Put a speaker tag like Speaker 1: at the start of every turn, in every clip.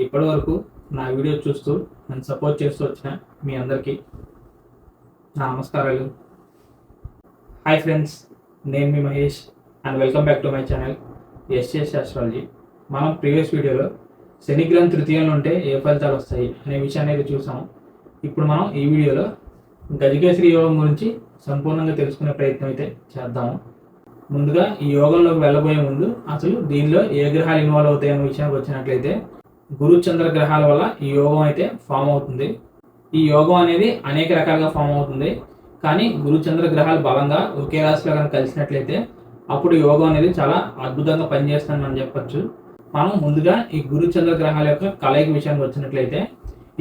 Speaker 1: ఇప్పటి వరకు నా వీడియో చూస్తూ నన్ను సపోర్ట్ చేస్తూ వచ్చిన మీ అందరికీ నా నమస్కారాలు. హాయ్ ఫ్రెండ్స్, నేను మీ Mahesh and welcome back to my channel SS astrology. మనం ప్రీవియస్ వీడియోలో శనిగ్రహం తృతీయంలో ఉంటే ఏ ఫలితాలు వస్తాయి అనే విషయాన్ని అయితే చూసాము. ఇప్పుడు మనం ఈ వీడియోలో గజకేసరి యోగం గురించి సంపూర్ణంగా తెలుసుకునే ప్రయత్నం అయితే చేద్దాము. ముందుగా ఈ యోగంలోకి వెళ్ళబోయే ముందు అసలు దీనిలో ఏ గ్రహాలు ఇన్వాల్వ్ అవుతాయి అనే విషయానికి వచ్చినట్లయితే గురు చంద్ర గ్రహాల వల్ల ఈ యోగం అయితే ఫామ్ అవుతుంది. ఈ యోగం అనేది అనేక రకాలుగా ఫామ్ అవుతుంది. కానీ గురు చంద్ర గ్రహాలు బలంగా ఒకే రాశిలో కనుక కలిసినట్లయితే అప్పుడు యోగం అనేది చాలా అద్భుతంగా పనిచేస్తుందని మనం చెప్పచ్చు. మనం ముందుగా ఈ గురు చంద్ర గ్రహాల యొక్క కలయిక విషయానికి వచ్చినట్లయితే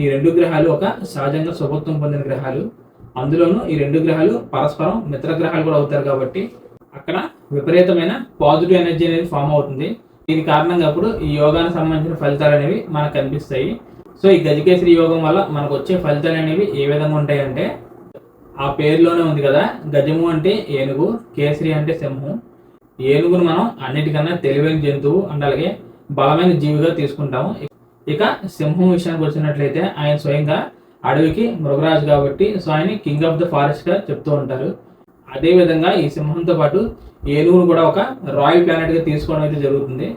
Speaker 1: ఈ రెండు గ్రహాలు ఒక సహజంగా శుభత్వం పొందిన గ్రహాలు. అందులోనూ ఈ రెండు గ్రహాలు పరస్పరం మిత్ర గ్రహాలు కూడా అవుతారు కాబట్టి అక్కడ విపరీతమైన పాజిటివ్ ఎనర్జీ అనేది ఫామ్ అవుతుంది. దీని కారణంగా అప్పుడు ఈ యోగానికి సంబంధించిన ఫలితాలు అనేవి మనకు కనిపిస్తాయి. సో ఈ గజకేసరి యోగం వల్ల మనకు వచ్చే ఫలితాలు అనేవి ఏ విధంగా ఉంటాయంటే, ఆ పేరులోనే ఉంది కదా, గజము అంటే ఏనుగు, కేసరి అంటే సింహం. ఏనుగును మనం అన్నిటికన్నా తెలివైన జంతువు అండ్ అలాగే బలమైన జీవిగా తీసుకుంటాము. ఇక సింహం విషయానికి వచ్చినట్లయితే ఆయన స్వయంగా అడవికి మృగరాజు కాబట్టి సో ఆయన కింగ్ ఆఫ్ ద ఫారెస్ట్ గా చెప్తూ ఉంటారు. అదేవిధంగా ఈ సింహంతో పాటు ఏనుగును కూడా ఒక రాయల్ ప్లానెట్ గా తీసుకోవడం అయితే జరుగుతుంది.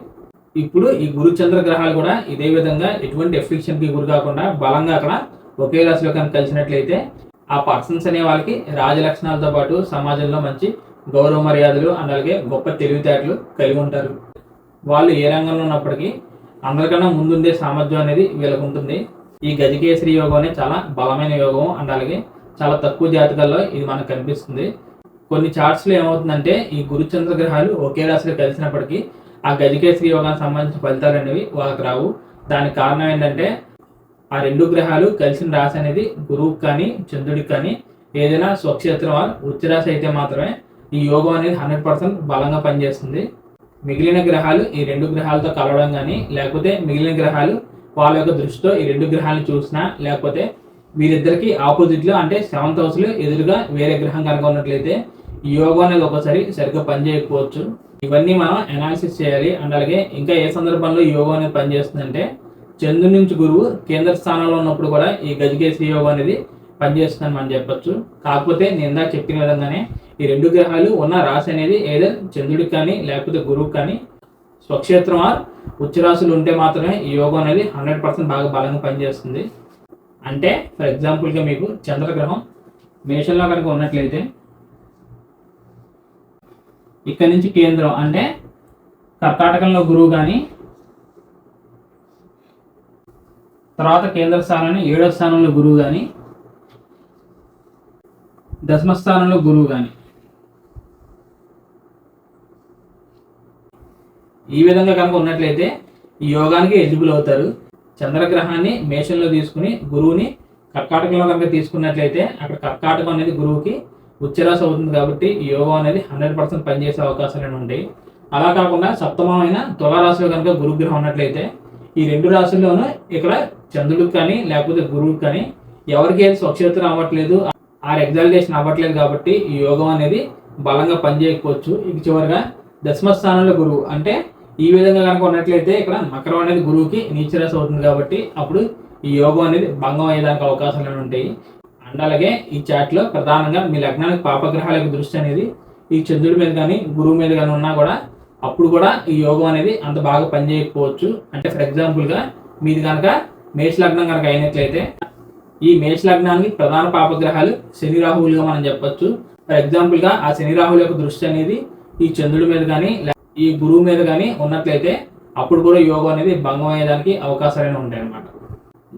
Speaker 1: ఇప్పుడు ఈ గురు చంద్ర గ్రహాలు కూడా ఇదే విధంగా ఎటువంటి ఎఫ్లిక్షన్ కి గురి కాకుండా బలంగా అక్కడ ఒకే రాశిలో కనుక కలిసినట్లయితే ఆ పర్సన్స్ అనే వాళ్ళకి రాజ లక్షణాలతో పాటు సమాజంలో మంచి గౌరవ మర్యాదలు అండ్ అలాగే గొప్ప తెలివితేటలు కలిగి ఉంటారు. వాళ్ళు ఏ రంగంలో ఉన్నప్పటికీ అందరికన్నా ముందుండే సామర్థ్యం అనేది వీళ్ళకు ఉంటుంది. ఈ గజకేసరి యోగం అనేది చాలా బలమైన యోగం అండ్ అలాగే చాలా తక్కువ జాతకాల్లో ఇది మనకు కనిపిస్తుంది. కొన్ని చార్ట్స్లో ఏమవుతుందంటే ఈ గురుచంద్ర గ్రహాలు ఒకే రాశిలో కలిసినప్పటికీ ఆ గజకేసరి యోగానికి సంబంధించిన ఫలితాలు అనేవి వాళ్ళకి రావు. దానికి కారణం ఏంటంటే ఆ రెండు గ్రహాలు కలిసిన రాశి అనేది గురువుకి కానీ చంద్రుడికి కానీ ఏదైనా స్వక్షేత్రం ఉచ్చరాశి అయితే మాత్రమే ఈ యోగం అనేది 100% బలంగా పనిచేస్తుంది. మిగిలిన గ్రహాలు ఈ రెండు గ్రహాలతో కలవడం కానీ లేకపోతే మిగిలిన గ్రహాలు వాళ్ళ యొక్క దృష్టితో ఈ రెండు గ్రహాలను చూసినా లేకపోతే వీరిద్దరికి ఆపోజిట్ లో అంటే 7th హౌస్ లో ఎదురుగా వేరే గ్రహం కనుక ఉన్నట్లయితే ఈ యోగం అనేది ఒకసారి సరిగ్గా పనిచేయకపోవచ్చు. ఇవన్నీ మనం అనాలిసిస్ చేయాలి. అండ్ అలాగే ఇంకా ఏ సందర్భంలో ఈ యోగం అనేది పనిచేస్తుందంటే చంద్రుడి నుంచి గురువు కేంద్ర స్థానంలో ఉన్నప్పుడు కూడా ఈ గజకేసరి యోగం అనేది పనిచేస్తుందని మనం చెప్పొచ్చు. కాకపోతే నేను ఇందాక చెప్పిన విధంగానే ఈ రెండు గ్రహాలు ఉన్న రాశి అనేది ఏదో చంద్రుడికి కానీ లేకపోతే గురువుకి కానీ స్వక్షేత్రం ఉచ్చరాశులు ఉంటే మాత్రమే ఈ యోగం అనేది 100% బాగా బలంగా పనిచేస్తుంది. అంటే ఫర్ ఎగ్జాంపుల్గా మీకు చంద్రగ్రహం మేషంలో కనుక ఉన్నట్లయితే ఇక్కడ నుంచి కేంద్రం అంటే కర్కాటకంలో గురువు కానీ తర్వాత కేంద్ర స్థానాన్ని 7వ స్థానంలో గురువు కానీ 10వ స్థానంలో గురువు కానీ ఈ విధంగా కనుక ఉన్నట్లయితే ఈ యోగానికి ఎలిజిబుల్ అవుతారు. చంద్రగ్రహాన్ని మేషంలో తీసుకుని గురువుని కర్కాటకంలో కనుక తీసుకున్నట్లయితే అక్కడ కర్కాటకం అనేది గురువుకి ఉచ్చరాశి అవుతుంది కాబట్టి ఈ యోగం అనేది 100% పనిచేసే అవకాశాలు ఉంటాయి. అలా కాకుండా సప్తమమైన తులారాశిలో కనుక గురుగ్రహం ఉన్నట్లయితే ఈ రెండు రాశుల్లోనూ ఇక్కడ చంద్రుడికి కానీ లేకపోతే గురువుకి కానీ ఎవరికి ఏది స్వక్షేత్రం అవ్వట్లేదు, ఎగ్జాల్టేషన్ అవ్వట్లేదు కాబట్టి ఈ యోగం అనేది బలంగా పనిచేయకపోవచ్చు. ఇక చివరిగా 10వ స్థానంలో గురువు అంటే ఈ విధంగా కనుక ఉన్నట్లయితే ఇక్కడ మకరం అనేది గురువుకి నీచరాశి అవుతుంది కాబట్టి అప్పుడు ఈ యోగం అనేది భంగం అయ్యేదానికి అవకాశాలు ఉంటాయి. అండ్ అలాగే ఈ చాట్లో ప్రధానంగా మీ లగ్నానికి పాపగ్రహాల యొక్క దృష్టి అనేది ఈ చంద్రుడి మీద కానీ గురువు మీద కానీ ఉన్నా కూడా అప్పుడు కూడా ఈ యోగం అనేది అంత బాగా పనిచేయకపోవచ్చు. అంటే ఫర్ ఎగ్జాంపుల్గా మీది కనుక మేష లగ్నం కనుక అయినట్లయితే ఈ మేష లగ్నానికి ప్రధాన పాపగ్రహాలు శని రాహువులుగా మనం చెప్పొచ్చు. ఫర్ ఎగ్జాంపుల్గా ఆ శని రాహువుల యొక్క దృష్టి అనేది ఈ చంద్రుడి మీద కానీ ఈ గురువు మీద కానీ ఉన్నట్లయితే అప్పుడు కూడా యోగం అనేది భంగం అయ్యేదానికి అవకాశాలు ఉంటాయి అన్నమాట.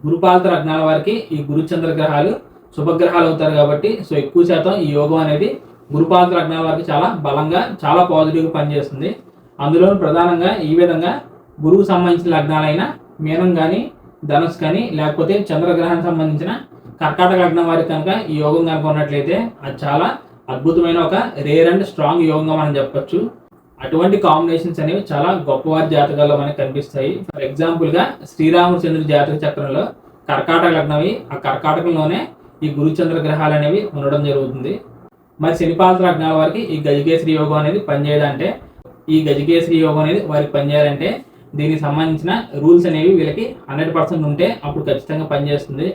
Speaker 1: గురుపాలిత లగ్నాల వారికి ఈ గురు చంద్ర గ్రహాలు శుభగ్రహాలు అవుతారు కాబట్టి సో ఎక్కువ శాతం ఈ యోగం అనేది గురుపాలిత లగ్నాల వారికి చాలా బలంగా చాలా పాజిటివ్గా పనిచేస్తుంది. అందులో ప్రధానంగా ఈ విధంగా గురువుకు సంబంధించిన లగ్నాలైన మీనం కానీ ధనుసు కానీ లేకపోతే చంద్రగ్రహానికి సంబంధించిన కర్కాటక లగ్నం వారికి కనుక ఈ యోగం కనుక ఉన్నట్లయితే అది చాలా అద్భుతమైన ఒక రేర్ అండ్ స్ట్రాంగ్ యోగంగా మనం చెప్పొచ్చు. అటువంటి కాంబినేషన్స్ అనేవి చాలా గొప్పవారి జాతకాల్లో మనకు కనిపిస్తాయి. ఫర్ ఎగ్జాంపుల్గా శ్రీరామచంద్రుడి జాతక చక్రంలో కర్కాటక లగ్నవి ఆ కర్కాటకంలోనే ఈ గురుచంద్ర గ్రహాలు అనేవి ఉండడం జరుగుతుంది. మరి శనిపాలిత లగ్నాల వారికి ఈ గజకేసరి యోగం అనేది పనిచేయాలంటే ఈ గజకేసరి యోగం అనేది వారికి పనిచేయాలంటే దీనికి సంబంధించిన రూల్స్ అనేవి వీళ్ళకి 100% ఉంటే అప్పుడు ఖచ్చితంగా పనిచేస్తుంది.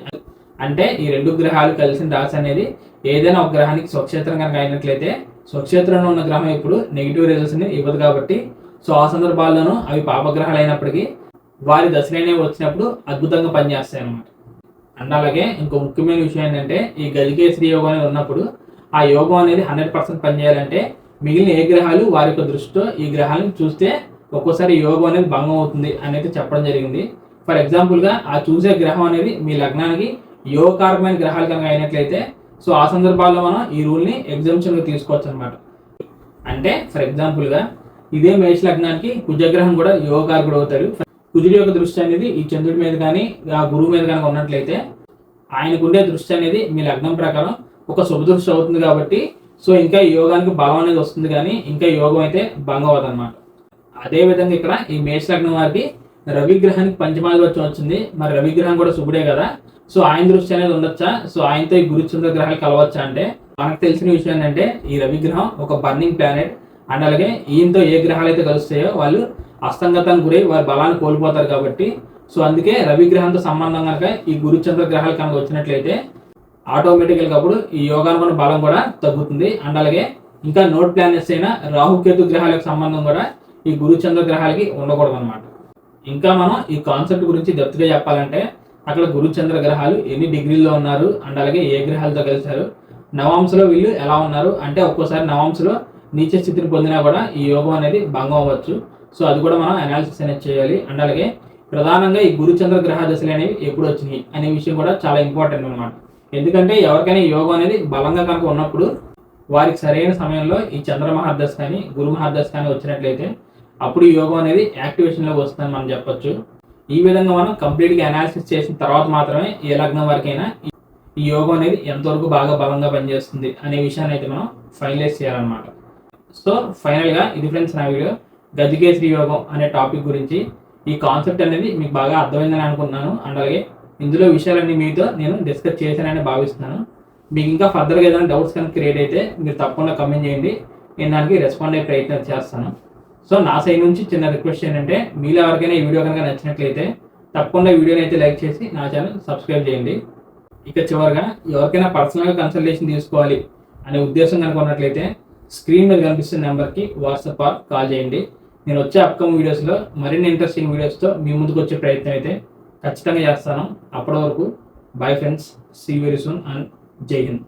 Speaker 1: అంటే ఈ 2 గ్రహాలు కలిసిన రాశి అనేది ఏదైనా ఒక గ్రహానికి స్వక్షేత్రం కనుక అయినట్లయితే స్వక్షేత్రంలో ఉన్న గ్రహం ఇప్పుడు నెగిటివ్ రిజల్ట్స్ని ఇవ్వదు కాబట్టి సో ఆ సందర్భాల్లోనూ అవి పాపగ్రహాలు అయినప్పటికీ వారి దశలైనవి వచ్చినప్పుడు అద్భుతంగా పనిచేస్తాయి అన్నమాట. అండ్ అలాగే ఇంకో ముఖ్యమైన విషయం ఏంటంటే ఈ గజకేసరి యోగం అనేది ఉన్నప్పుడు ఆ యోగం అనేది 100% పనిచేయాలంటే మిగిలిన ఏ గ్రహాలు వారి యొక్క దృష్టితో ఈ గ్రహాలను చూస్తే ఒక్కోసారి యోగం అనేది భంగం అవుతుంది అనేది చెప్పడం జరిగింది. ఫర్ ఎగ్జాంపుల్గా ఆ చూసే గ్రహం అనేది మీ లగ్నానికి యోగకారకమైన గ్రహాలు కనుక అయినట్లయితే సో ఆ సందర్భాల్లో మనం ఈ రూల్ని ఎగ్జామ్షన్గా తీసుకోవచ్చు అనమాట. అంటే ఫర్ ఎగ్జాంపుల్గా ఇదే మేష లగ్నానికి కుజగ్రహం కూడా యోగకారకుడు అవుతాడు. కుజుడి యొక్క దృష్టి అనేది ఈ చంద్రుడి మీద కానీ ఆ గురువు మీద కనుక ఉన్నట్లయితే ఆయనకు ఉండే దృష్టి అనేది మీ లగ్నం ప్రకారం ఒక శుభ దృష్టి అవుతుంది కాబట్టి సో ఇంకా ఈ యోగానికి బలం అనేది వస్తుంది కానీ ఇంకా యోగం అయితే భంగం అవ్వదు అనమాట. అదేవిధంగా ఇక్కడ ఈ మేష లగ్నం వారికి రవిగ్రహానికి పంచమాధిపత్యం వచ్చింది. మరి రవిగ్రహం కూడా శుభుడే కదా, సో ఆయన దృష్టి అనేది ఉండొచ్చా, సో ఆయనతో ఈ గురుచంద్ర గ్రహాలు కలవచ్చా అంటే మనకు తెలిసిన విషయం ఏంటంటే ఈ రవిగ్రహం ఒక బర్నింగ్ ప్లానెట్. అండ్ అలాగే ఈయనతో ఏ గ్రహాలు అయితే కలుస్తాయో వాళ్ళు అస్తంగతానికి గురై వారి బలాన్ని కోల్పోతారు కాబట్టి సో అందుకే రవిగ్రహంతో సంబంధం కనుక ఈ గురుచంద్ర గ్రహాలు కనుక వచ్చినట్లయితే ఆటోమేటికల్గా అప్పుడు ఈ యోగానుకున్న బలం కూడా తగ్గుతుంది. అండ్ అలాగే ఇంకా నోట్ ప్లానెట్స్ అయిన రాహుకేతు గ్రహాలకు సంబంధం కూడా ఈ గురుచంద్ర గ్రహాలకి ఉండకూడదు అనమాట. ఇంకా మనం ఈ కాన్సెప్ట్ గురించి డెప్త్గా చెప్పాలంటే అక్కడ గురుచంద్ర గ్రహాలు ఎన్ని డిగ్రీల్లో ఉన్నారు అండ్ అలాగే ఏ గ్రహాలతో కలిశారు, నవాంశలో వీళ్ళు ఎలా ఉన్నారు అంటే ఒక్కోసారి నవాంశలో నీచ స్థితిని పొందినా కూడా ఈ యోగం అనేది భంగం అవ్వచ్చు. సో అది కూడా మనం అనాలిసిస్ అనేది చేయాలి. అండ్ అలాగే ప్రధానంగా ఈ గురుచంద్ర గ్రహ దశలు అనేవి ఎప్పుడు వచ్చినాయి అనే విషయం కూడా చాలా ఇంపార్టెంట్ అనమాట. ఎందుకంటే ఎవరికైనా యోగం అనేది బలంగా కనుక ఉన్నప్పుడు వారికి సరైన సమయంలో ఈ చంద్ర మహాదశ కానీ గురు మహాదశ కానీ వచ్చినట్లయితే అప్పుడు ఈ యోగం అనేది యాక్టివేషన్లోకి వస్తుందని మనం చెప్పొచ్చు. ఈ విధంగా మనం కంప్లీట్గా అనాలిసిస్ చేసిన తర్వాత మాత్రమే ఏ లగ్నం వరకైనా ఈ యోగం అనేది ఎంతవరకు బాగా బలంగా పనిచేస్తుంది అనే విషయాన్ని అయితే మనం ఫైనలైజ్ చేయాలన్నమాట. సో ఫైనల్గా ఇది ఫ్రెండ్స్ నా వీడియో గజకేసరి యోగం అనే టాపిక్ గురించి. ఈ కాన్సెప్ట్ అనేది మీకు బాగా అర్థమైందని అనుకుంటున్నాను. అండ్ అలాగే ఇందులో విషయాలన్నీ మీతో నేను డిస్కస్ చేశానని భావిస్తున్నాను. మీకు ఇంకా ఫర్దర్గా ఏదైనా డౌట్స్ కనుక క్రియేట్ అయితే మీరు తప్పకుండా కమెంట్ చేయండి, నేను దానికి రెస్పాండ్ అయ్యే ప్రయత్నం చేస్తాను. సో నా సైడ్ నుంచి చిన్న రిక్వెస్ట్ ఏంటంటే మీలో ఎవరికైనా ఈ వీడియో కనుక నచ్చినట్లయితే తప్పకుండా వీడియోని అయితే లైక్ చేసి నా ఛానల్ సబ్స్క్రైబ్ చేయండి. ఇక చివరిగా ఎవరికైనా పర్సనల్గా కన్సల్టేషన్ తీసుకోవాలి అనే ఉద్దేశం కనుక ఉన్నట్లయితే స్క్రీన్ మీద కనిపిస్తున్న నెంబర్కి వాట్సాప్ ఆర్ కాల్ చేయండి. నేను వచ్చే అప్కమింగ్ వీడియోస్లో మరిన్ని ఇంట్రెస్టింగ్ వీడియోస్తో మీ ముందుకు వచ్చే ప్రయత్నం అయితే ఖచ్చితంగా చేస్తాను. అప్పటి వరకు bye friends, see very soon and జై హింద్.